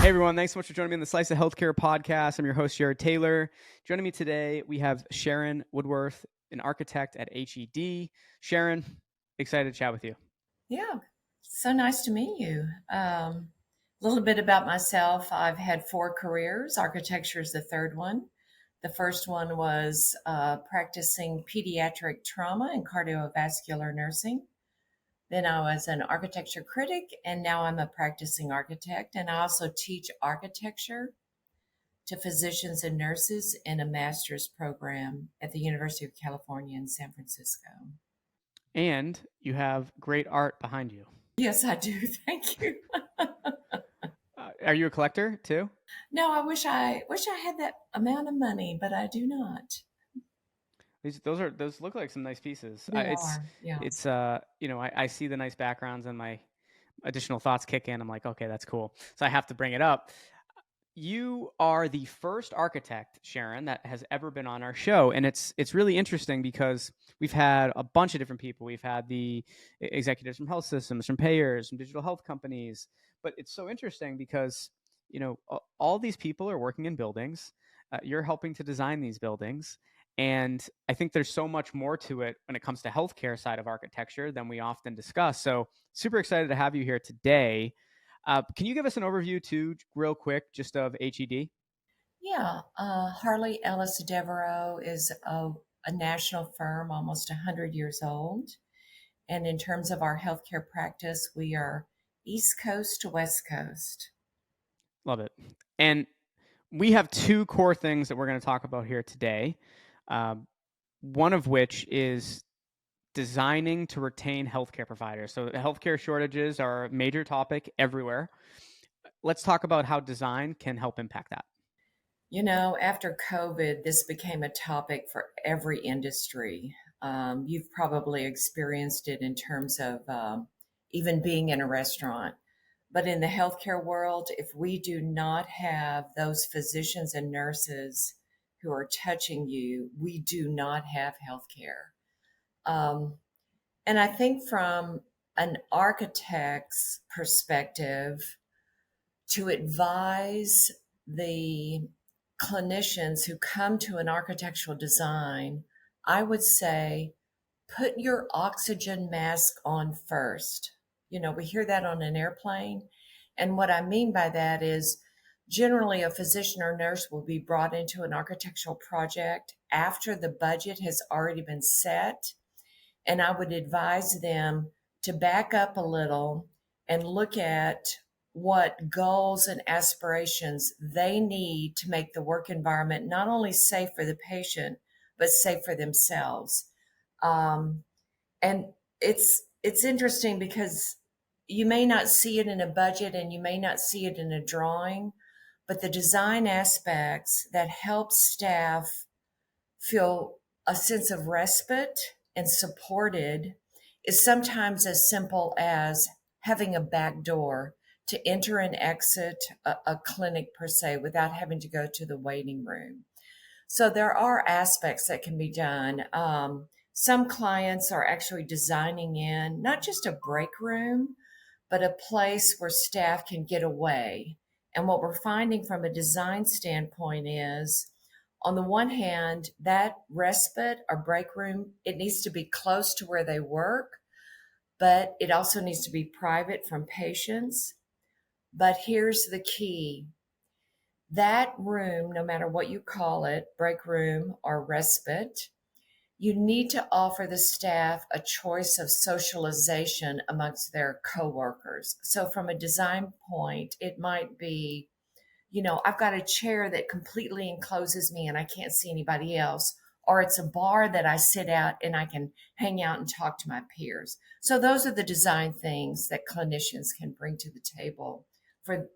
Hey everyone, thanks so much for joining me on the Slice of Healthcare podcast. I'm your host, Jared Taylor. Joining me today, we have Sharon Woodworth, an architect at HED. Sharon, excited to chat with you. Yeah, so nice to meet you. A little bit about myself. I've had 4 careers. Architecture is the third one. The first one was practicing pediatric trauma and cardiovascular nursing. Then I was an architecture critic, and now I'm a practicing architect. And I also teach architecture to physicians and nurses in a master's program at the University of California in San Francisco. And you have great art behind you. Yes, I do. Thank you. Are you a collector too? No, I wish I had that amount of money, but I do not. Those look like some nice pieces. They are, yes. I see the nice backgrounds and my additional thoughts kick in. I'm like, okay, that's cool. So I have to bring it up. You are the first architect, Sharon, that has ever been on our show, and it's really interesting because we've had a bunch of different people. We've had the executives from health systems, from payers, from digital health companies, but it's so interesting because all these people are working in buildings. You're helping to design these buildings, and I think there's so much more to it when it comes to healthcare side of architecture than we often discuss. So super excited to have you here today. Can you give us an overview, too, real quick, just of HED? Yeah, Harley Ellis Devereaux is a national firm, almost 100 years old. And in terms of our healthcare practice, we are East Coast to West Coast. Love it. And we have two core things that we're going to talk about here today. Um, one of which is designing to retain healthcare providers. So healthcare shortages are a major topic everywhere. Let's talk about how design can help impact that. You know, after COVID, this became a topic for every industry. You've probably experienced it in terms of even being in a restaurant. But in the healthcare world, if we do not have those physicians and nurses who are touching you, we do not have healthcare. Um, and I think from an architect's perspective, to advise the clinicians who come to an architectural design, I would say put your oxygen mask on first. You know, we hear that on an airplane. And what I mean by that is generally a physician or nurse will be brought into an architectural project after the budget has already been set. And I would advise them to back up a little and look at what goals and aspirations they need to make the work environment not only safe for the patient, but safe for themselves. Um, and it's interesting because you may not see it in a budget and you may not see it in a drawing, but the design aspects that help staff feel a sense of respite and supported is sometimes as simple as having a back door to enter and exit a clinic per se without having to go to the waiting room. So there are aspects that can be done. Some clients are actually designing in not just a break room, but a place where staff can get away. And what we're finding from a design standpoint is, on the one hand, that respite or break room, it needs to be close to where they work, but it also needs to be private from patients. But here's the key: that room, no matter what you call it, break room or respite, you need to offer the staff a choice of socialization amongst their coworkers. So from a design point, it might be, you know, I've got a chair that completely encloses me and I can't see anybody else, or it's a bar that I sit at and I can hang out and talk to my peers. So those are the design things that clinicians can bring to the table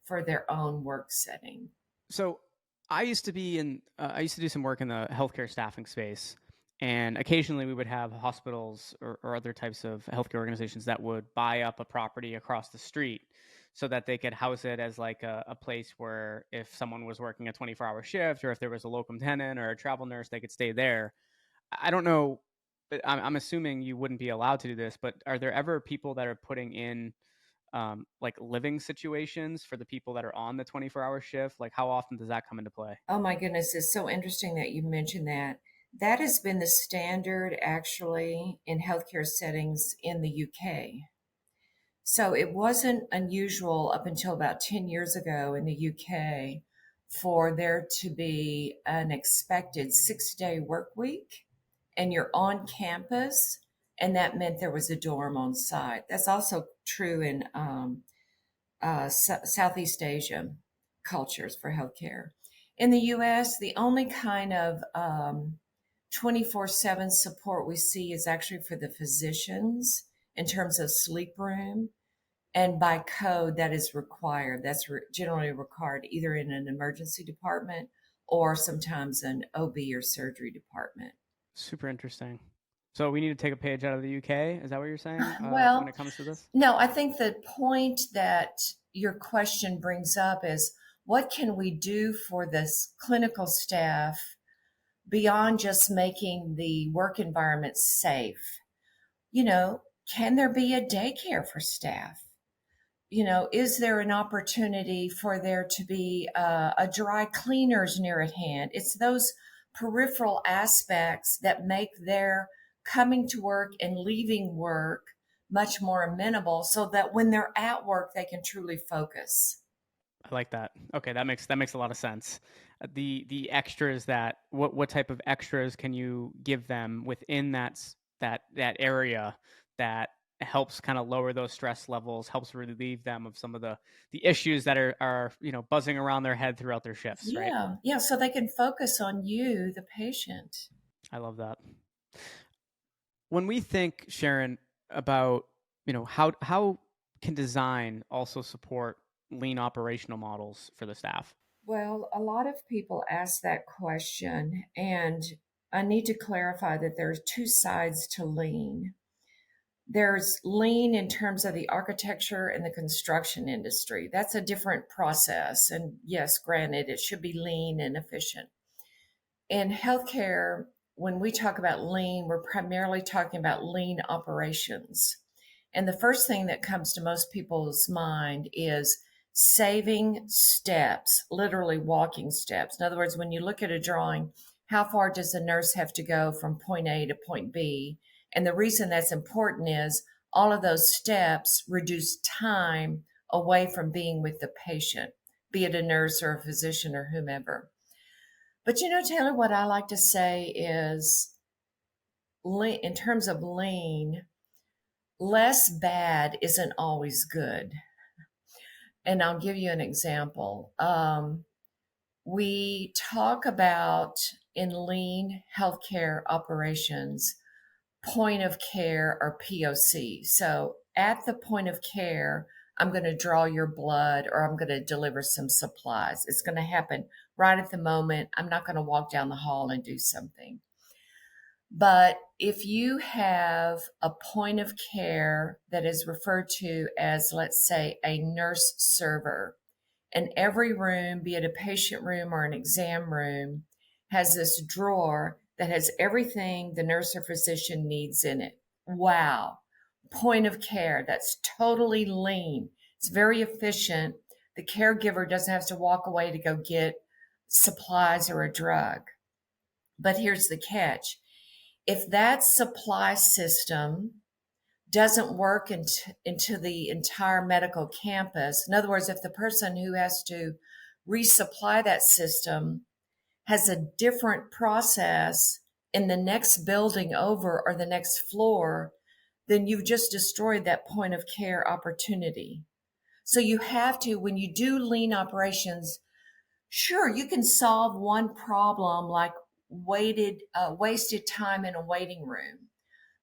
for their own work setting. So I used to do some work in the healthcare staffing space. And occasionally we would have hospitals or other types of healthcare organizations that would buy up a property across the street so that they could house it as like a place where if someone was working a 24-hour shift or if there was a locum tenens or a travel nurse, they could stay there. I don't know, but I'm assuming you wouldn't be allowed to do this, but are there ever people that are putting in like living situations for the people that are on the 24-hour shift? Like, how often does that come into play? Oh my goodness, it's so interesting that you mentioned that. That has been the standard actually in healthcare settings in the UK. So it wasn't unusual up until about 10 years ago in the UK for there to be an expected 6-day work week and you're on campus, and that meant there was a dorm on site. That's also true in Southeast Asia cultures for healthcare. In the US, the only kind of 24/7 support we see is actually for the physicians in terms of sleep room. And by code, that is required. That's generally required either in an emergency department or sometimes an OB or surgery department. Super interesting. So we need to take a page out of the UK. Is that what you're saying when Well, it comes to this? no, I think the point that your question brings up is what can we do for this clinical staff beyond just making the work environment safe? You know, can there be a daycare for staff? Is there an opportunity for there to be a dry cleaners near at hand? It's those peripheral aspects that make their coming to work and leaving work much more amenable so that when they're at work, they can truly focus. I like that. Okay, that makes a lot of sense. The extras that what type of extras can you give them within that area that helps kind of lower those stress levels, helps relieve them of some of the issues that are buzzing around their head throughout their shifts, right? Yeah, yeah, so they can focus on you, the patient. I love that. When we think, Sharon, about how can design also support lean operational models for the staff? Well, a lot of people ask that question, and I need to clarify that there's two sides to lean. There's lean in terms of the architecture and the construction industry. That's a different process. And yes, granted, it should be lean and efficient. In healthcare, when we talk about lean, we're primarily talking about lean operations. And the first thing that comes to most people's mind is saving steps, literally walking steps. In other words, when you look at a drawing, how far does the nurse have to go from point A to point B? And the reason that's important is all of those steps reduce time away from being with the patient, be it a nurse or a physician or whomever. But Taylor, what I like to say is, in terms of lean, less bad isn't always good. And I'll give you an example. We talk about in lean healthcare operations, point of care or POC. So at the point of care, I'm going to draw your blood or I'm going to deliver some supplies. It's going to happen right at the moment. I'm not going to walk down the hall and do something. But if you have a point of care that is referred to as, let's say, a nurse server, and every room, be it a patient room or an exam room, has this drawer that has everything the nurse or physician needs in it. Wow. Point of care. That's totally lean. It's very efficient. The caregiver doesn't have to walk away to go get supplies or a drug. But here's the catch. If that supply system doesn't work into the entire medical campus, in other words, if the person who has to resupply that system has a different process in the next building over or the next floor, then you've just destroyed that point of care opportunity. So you have to, when you do lean operations, sure, you can solve one problem like wasted time in a waiting room.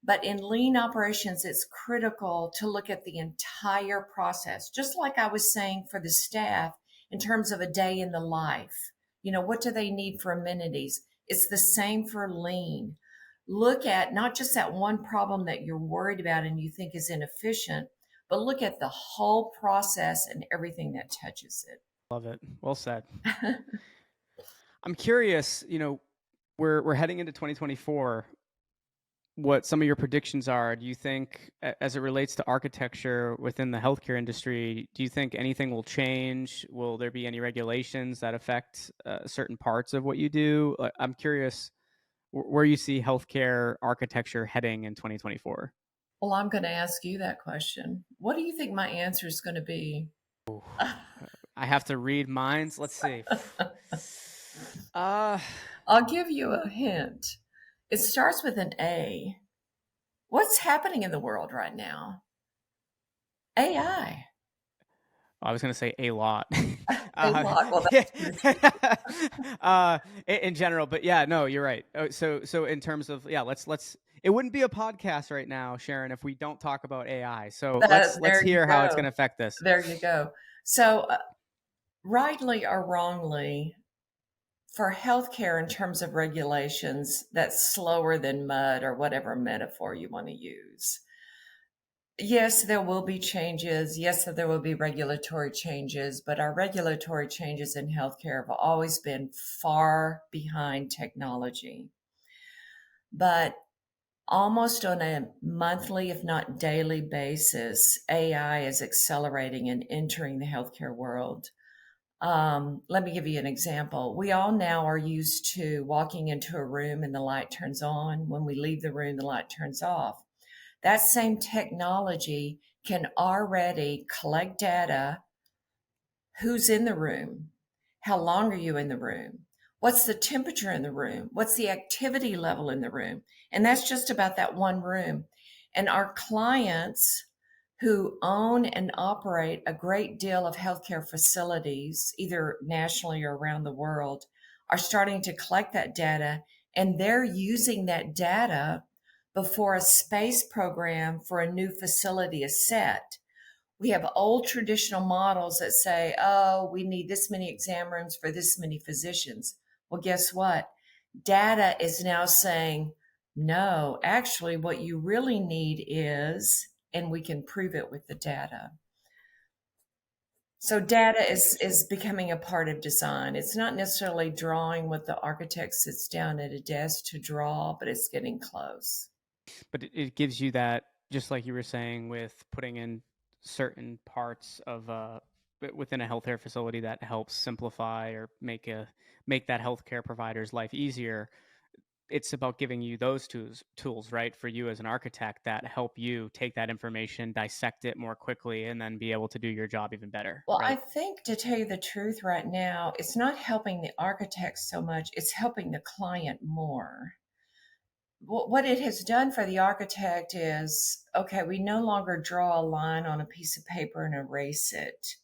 But in lean operations, it's critical to look at the entire process, just like I was saying for the staff in terms of a day in the life. What do they need for amenities? It's the same for lean. Look at not just that one problem that you're worried about and you think is inefficient, but look at the whole process and everything that touches Love it. Well said. it. I'm curious, we're heading into 2024. what some of your predictions are. Do you think, as it relates to architecture within the healthcare industry, do you think anything will change? Will there be any regulations that affect certain parts of what you do? I'm curious where you see healthcare architecture heading in 2024. Well, I'm going to ask you that question. What do you think my answer is going to be? I have to read minds. Let's see. Uh, I'll give you a hint. It starts with an A. What's happening in the world right now? AI. I was gonna say a lot. A uh, lot. Well, that's true too. in general, but yeah, no, you're right. So in terms of let's. It wouldn't be a podcast right now, Sharon, if we don't talk about AI. So let's There you hear how it's going go. to affect this. There you go. So, rightly or wrongly, for healthcare in terms of regulations, that's slower than mud or whatever metaphor you want to use. Yes, there will be changes. Yes, there will be regulatory changes, but our regulatory changes in healthcare have always been far behind technology. But almost on a monthly, if not daily basis, AI is accelerating and entering the healthcare world. Let me give you an example. We all now are used to walking into a room and the light turns on. When we leave the room, the light turns off. That same technology can already collect data. Who's in the room? How long are you in the room? What's the temperature in the room? What's the activity level in the room? And that's just about that one room. And our clients who own and operate a great deal of healthcare facilities, either nationally or around the world, are starting to collect that data, and they're using that data before a space program for a new facility is set. We have old traditional models that say, oh, we need this many exam rooms for this many physicians. Well, guess what? Data is now saying, no, actually, what you really need is, and we can prove it with the data. So data is becoming a part of design. It's not necessarily drawing what the architect sits down at a desk to draw, but it's getting close. But it gives you that, just like you were saying, with putting in certain parts of within a healthcare facility that helps simplify or make that healthcare provider's life easier. It's about giving you those tools, right, for you as an architect that help you take that information, dissect it more quickly, and then be able to do your job even better, Well, I right? think to tell you the truth right now, it's not helping the architect so much, it's helping the client more. What it has done for the architect is, okay, we no longer draw a line on a piece of paper and erase it.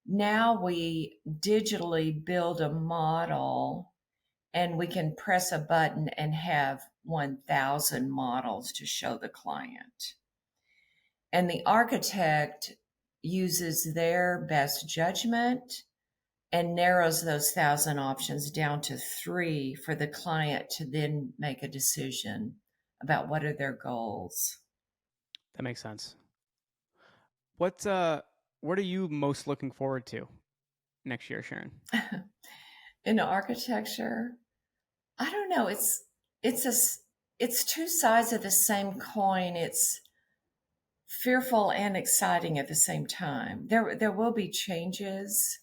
Now we digitally build a model and we can press a button and have 1,000 models to show the client. And the architect uses their best judgment and narrows those 1,000 options down to 3 for the client to then make a decision about what are their goals. That makes sense. What are you most looking forward to next year, Sharon? In architecture, I don't know. It's a it's two sides of the same coin. It's fearful and exciting at the same time. There will be changes,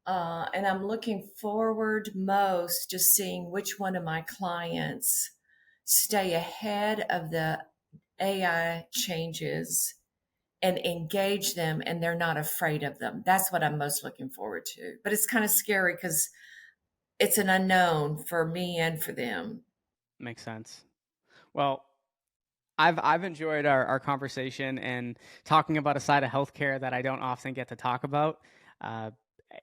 and I'm looking forward most to seeing which one of my clients stay ahead of the AI changes and engage them, and they're not afraid of them. That's what I'm most looking forward to. But it's kind of scary because it's an unknown for me and for them. Makes sense. Well, I've enjoyed our conversation and talking about a side of healthcare that I don't often get to talk about. Uh,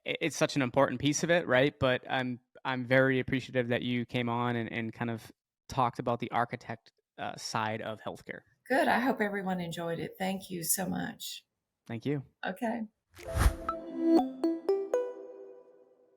it's such an important piece of it, right? But I'm very appreciative that you came on and kind of talked about the architect side of healthcare. Good. I hope everyone enjoyed it. Thank you so much. Thank you. Okay.